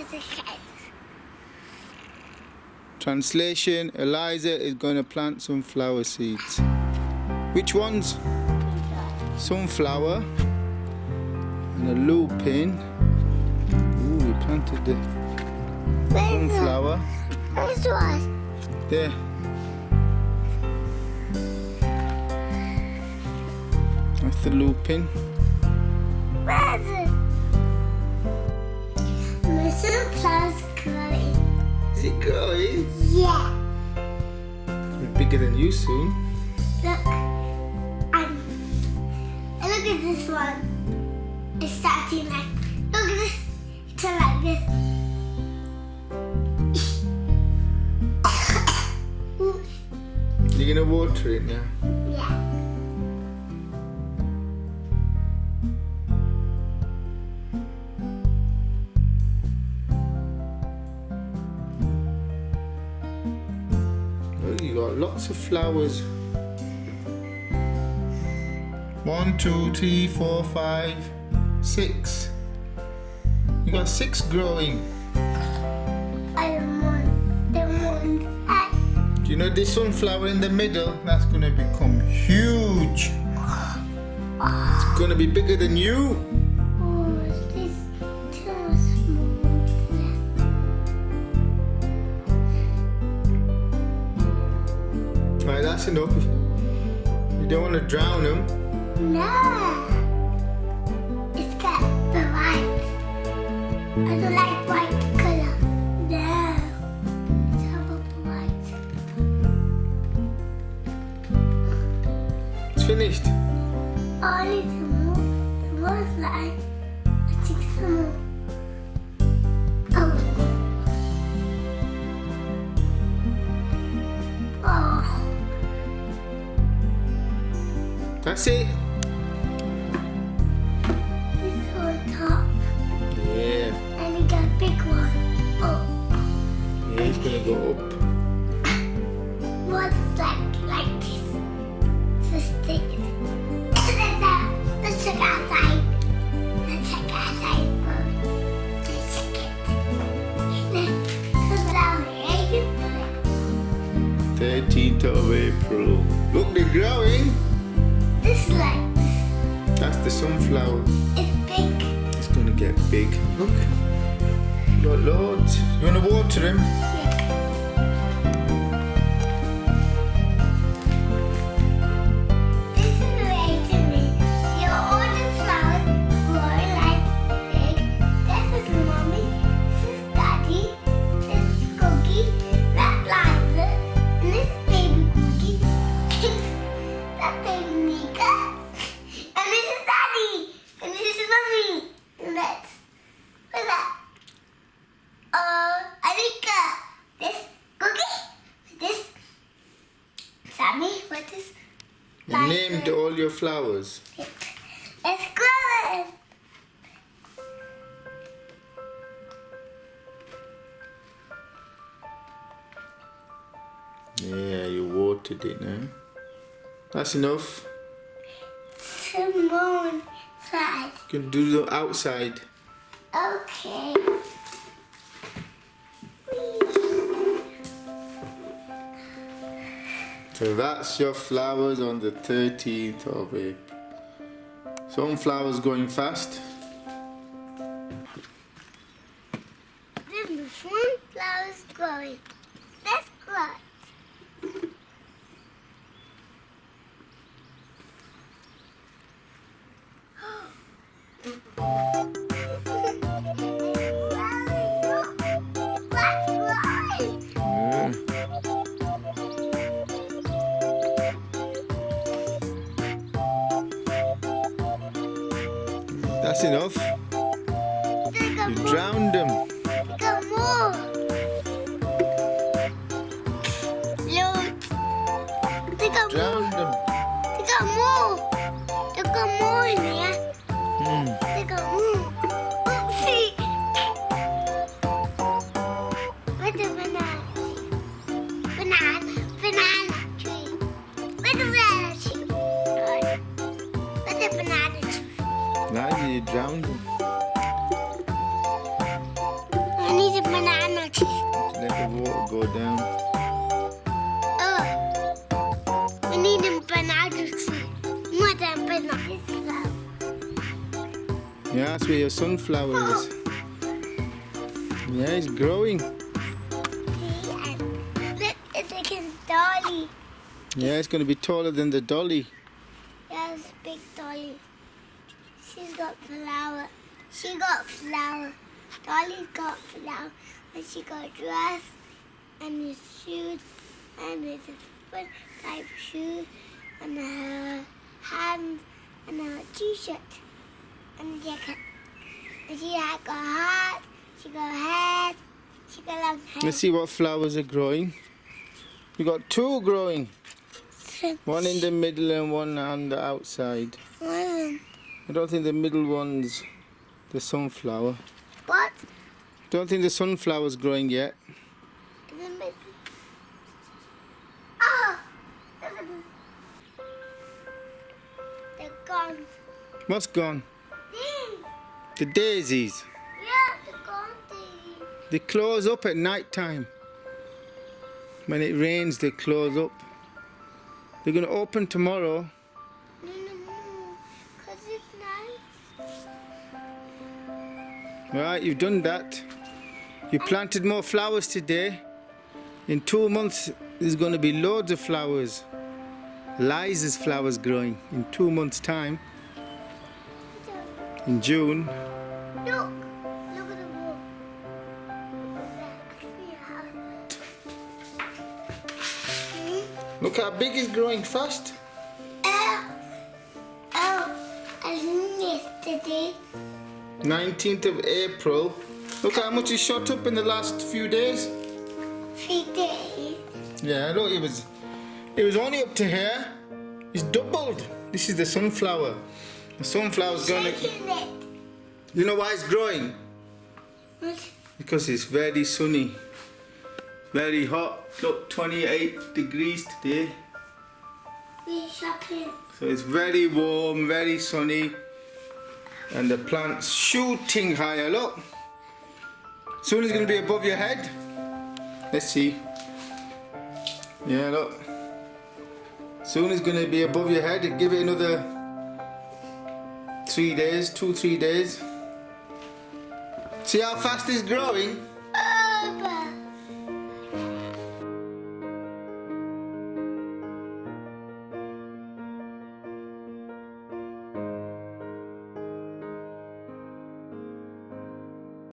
is a shed. Translation, Eliza is going to plant some flower seeds. Which ones? Sunflower and a lupin. Ooh, we planted the sunflower. Where's one? There. That's the lupin. Where's it? My sunflower's growing. Is it growing? Yeah. It'll be bigger than you soon. Look. And look at this one. It's starting like, look at this. It's like this. You're going to water it now? Yeah. Oh, you got lots of flowers. 1, 2, 3, 4, 5, 6. You got 6 growing. I want the one. Do you know this sunflower in the middle? That's going to become huge. It's going to be bigger than you. Oh, this too small. Right, that's enough. You don't want to drown them. No. It's got the white. I don't like white color. No. It's all white. It's finished. Only the more light. I think some more. Oh. That's it. This on top. Yeah. And you got a big one. Oh. Yeah, it's going to go up. What's like this? So stick it. Let's check outside. Let's check outside. Let's check it. Let's down here. 13th of April. Look, they're growing. This like That's the sunflower. it's big. It's going to get big. Look. You got loads. You want to water them? This is amazing me. Your all the flowers were like big. This is mommy. This is daddy. This is cookie. That's Liza. And this is baby cookie. That's baby Nika. And this is daddy. And this is mommy. And that's what's that? Anika. This cookie. This Sammy. What is You named all your flowers. Let's grow it. Yeah, you watered it now. That's enough. Some more side. You can do the outside. Okay. So that's your flowers on the 13th of April. Sunflowers going fast. There's the sunflowers growing. Let's grow. Yeah. That's enough. You drowned them. Got more. Look. They got more. Drowned them. They got more. They got more in here. They got more. Oopsie. Where's the banana tree? Banana tree. Where's the banana tree? Where's the banana tree? Now you drowned them. I need go down. Oh, we need a banana tree. More than banana. Yeah, that's where your sunflower is. Yeah, it's growing. See, and look, it's like a dolly. Yeah, it's going to be taller than the dolly. Yeah, it's a big dolly. She's got flower. She got flower. Dolly's got flower. And she got dress and his shoes and his foot type shoes and her hands and her t-shirt and jacket. And she had got hat, she got hair, she got long hair. Let's see what flowers are growing. You got two growing. One in the middle and one on the outside. I don't think the middle one's the sunflower. What? Don't think the sunflower's growing yet. In the middle. Oh! They're gone. What's gone? These. The daisies. Yeah, they're gone. These. They close up at night time. When it rains, they close up. They're going to open tomorrow. No, because it's nice. Right, you've done that. You planted more flowers today. In 2 months, there's going to be loads of flowers. Eliza's flowers growing in 2 months' time. In June. Look. Look at the wall. Look how big it's growing fast. I missed yesterday. 19th of April. Look how much it's shot up in the last few days. 3 days. Yeah, look, it was only up to here. It's doubled. This is the sunflower. The sunflower's gonna. Shaking it. You know why it's growing? What? Because it's very sunny. Very hot. Look, 28 degrees today. We're shopping. So it's very warm, very sunny. And the plant's shooting higher, look. Soon it's going to be above your head. Let's see. Yeah, look. Soon it's going to be above your head. Give it another 3 days, 2-3 days. See how fast it's growing?